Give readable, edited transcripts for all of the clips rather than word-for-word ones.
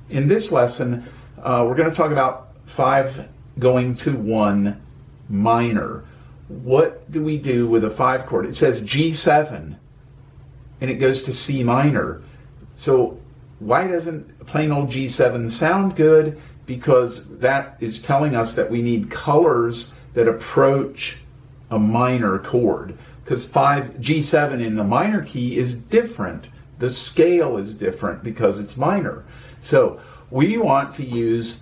in this lesson, we're going to talk about 5 going to 1 minor. What do we do with a 5 chord? It says G7 and it goes to C minor. So why doesn't plain old G7 sound good? Because that is telling us that we need colors that approach a minor chord. Because G7 in the minor key is different. The scale is different because it's minor. So we want to use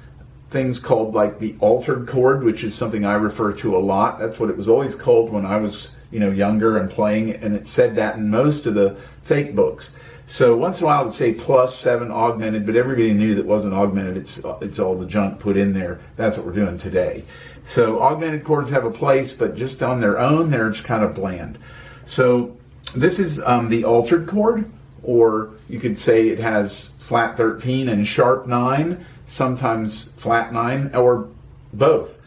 things called like the altered chord, which is something I refer to a lot. That's what it was always called when I was, younger and playing, and it said that in most of the fake books. So once in a while it would say +7 augmented, but everybody knew that wasn't augmented. It's all the junk put in there. That's what we're doing today. So augmented chords have a place, but just on their own, they're just kind of bland. So this is the altered chord, or you could say it has flat 13 and sharp 9, sometimes flat 9, or both.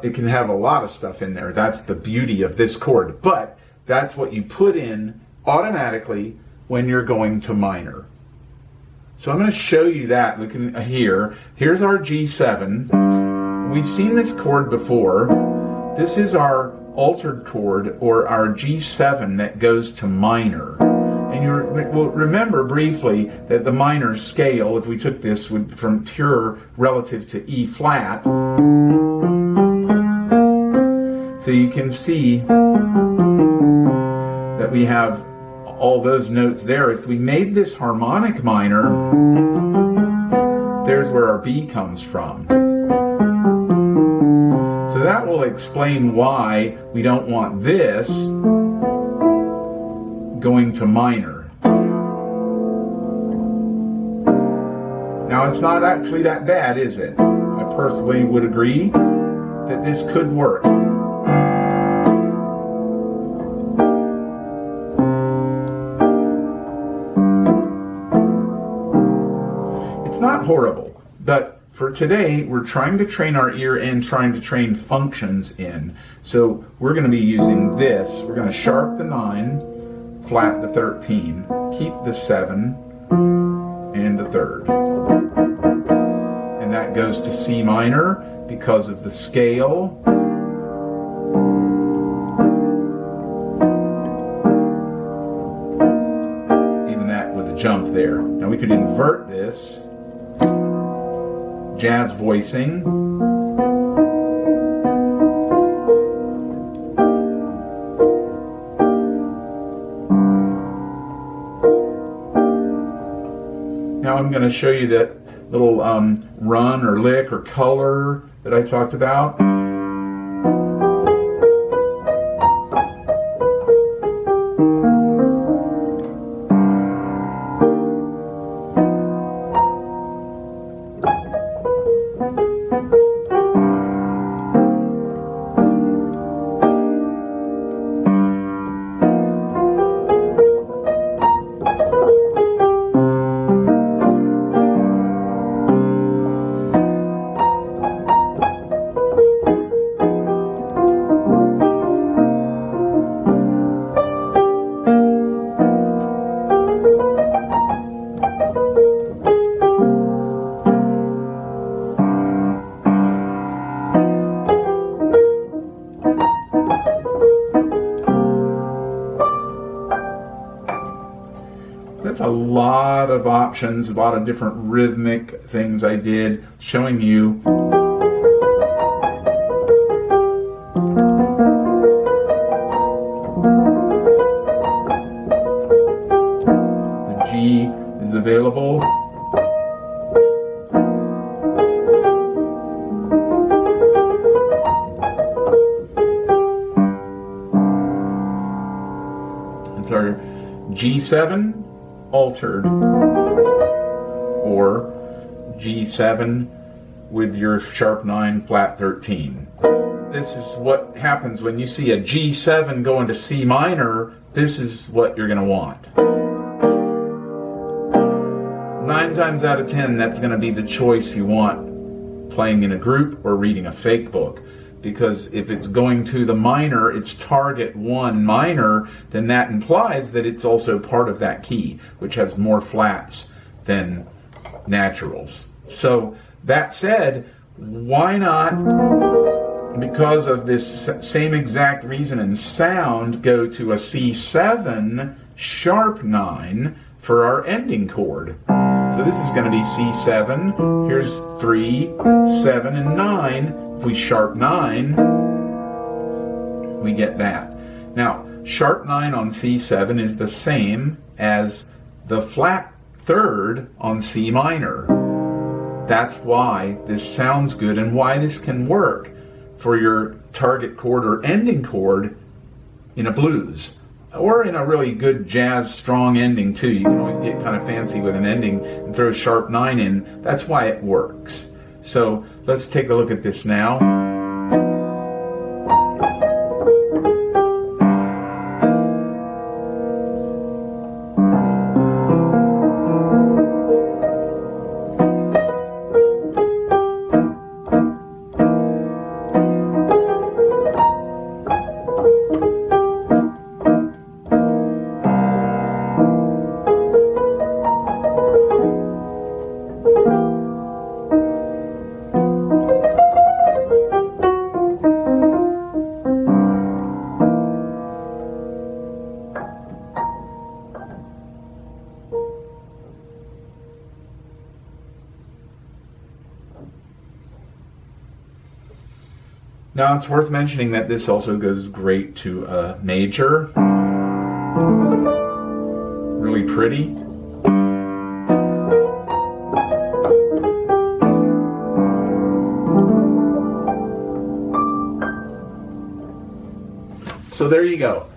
It can have a lot of stuff in there. That's the beauty of this chord, but that's what you put in automatically when you're going to minor. So I'm going to show you that. We can here's our G7. We've seen this chord before. This is our altered chord, or our G7 that goes to minor. And you will remember briefly that the minor scale, if we took this from pure relative to E flat, so you can see that we have all those notes there. If we made this harmonic minor, there's where our B comes from. So that will explain why we don't want this going to minor. Now it's not actually that bad, is it? I personally would agree that this could work. It's not horrible, but for today we're trying to train our ear and trying to train functions in. So we're going to be using this. We're going to sharp the 9, flat the 13, keep the 7 and the 3rd. And that goes to C minor because of the scale. Even that with a jump there. Now we could invert this. Jazz voicing. Now I'm going to show you that little run or lick or color that I talked about. That's a lot of options, a lot of different rhythmic things I did, showing you the G is available. It's our G7 altered, or G7 with your sharp 9 flat 13. This is what happens when you see a G7 going to C minor. This is what you're going to want. 9 times out of 10, that's going to be the choice you want playing in a group or reading a fake book. Because if it's going to the minor, it's target 1 minor, then that implies that it's also part of that key, which has more flats than naturals. So that said, why not, because of this same exact reason in sound, go to a C7 sharp 9 for our ending chord? So this is going to be C7, here's 3, 7, and 9. If we sharp 9, we get that. Now, sharp 9 on C7 is the same as the flat third on C minor. That's why this sounds good and why this can work for your target chord or ending chord in a blues. Or in a really good jazz strong ending too. You can always get kind of fancy with an ending and throw sharp 9 in. That's why it works. So let's take a look at this now. Now it's worth mentioning that this also goes great to a major. Really pretty. So there you go.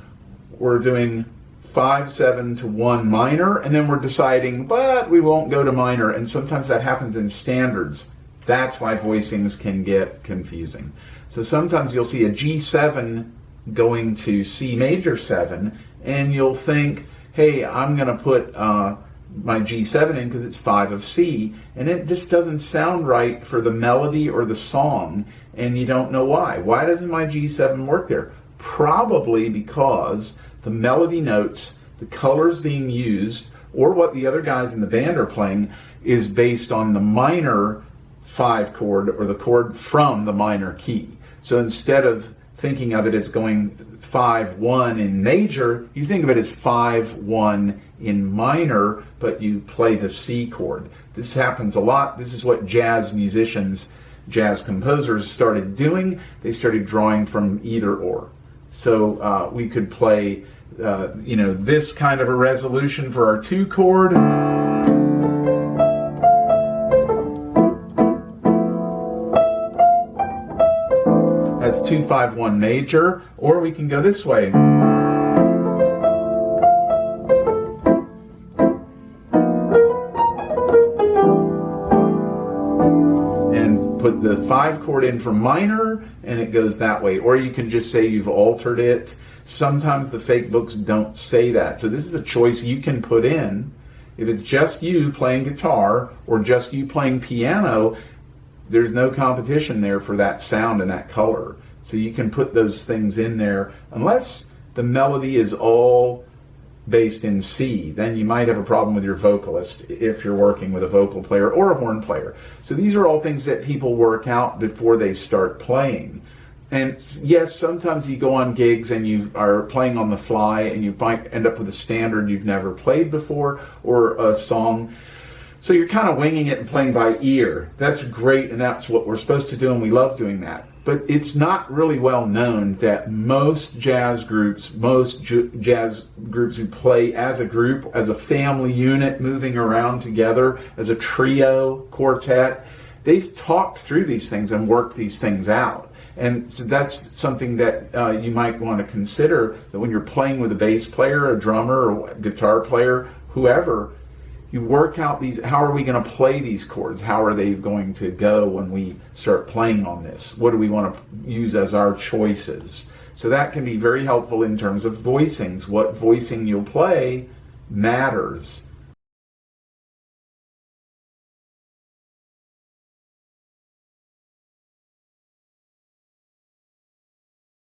We're doing 5, 7 to 1 minor, and then we're deciding, but we won't go to minor, and sometimes that happens in standards. That's why voicings can get confusing. So sometimes you'll see a G7 going to C major 7, and you'll think, hey, I'm going to put my G7 in because it's 5 of C, and it just doesn't sound right for the melody or the song, and you don't know why. Why doesn't my G7 work there? Probably because the melody notes, the colors being used, or what the other guys in the band are playing is based on the minor 5 chord or the chord from the minor key. So instead of thinking of it as going 5-1 in major, you think of it as 5-1 in minor, but you play the C chord. This happens a lot. This is what jazz musicians, jazz composers started doing. They started drawing from either or. So we could play, this kind of a resolution for our 2 chord. That's 2-5-1 major, or we can go this way. And put the 5 chord in for minor, and it goes that way. Or you can just say you've altered it. Sometimes the fake books don't say that. So this is a choice you can put in. If it's just you playing guitar or just you playing piano, there's no competition there for that sound and that color. So you can put those things in there, unless the melody is all based in C. Then you might have a problem with your vocalist if you're working with a vocal player or a horn player. So these are all things that people work out before they start playing. And yes, sometimes you go on gigs and you are playing on the fly and you might end up with a standard you've never played before or a song. So you're kind of winging it and playing by ear. That's great, and that's what we're supposed to do, and we love doing that. But it's not really well known that most jazz groups who play as a group, as a family unit, moving around together, as a trio, quartet, they've talked through these things and worked these things out. And so that's something that you might want to consider, that when you're playing with a bass player, a drummer, or a guitar player, whoever, you work out these, how are we going to play these chords? How are they going to go when we start playing on this? What do we want to use as our choices? So that can be very helpful in terms of voicings. What voicing you'll play matters.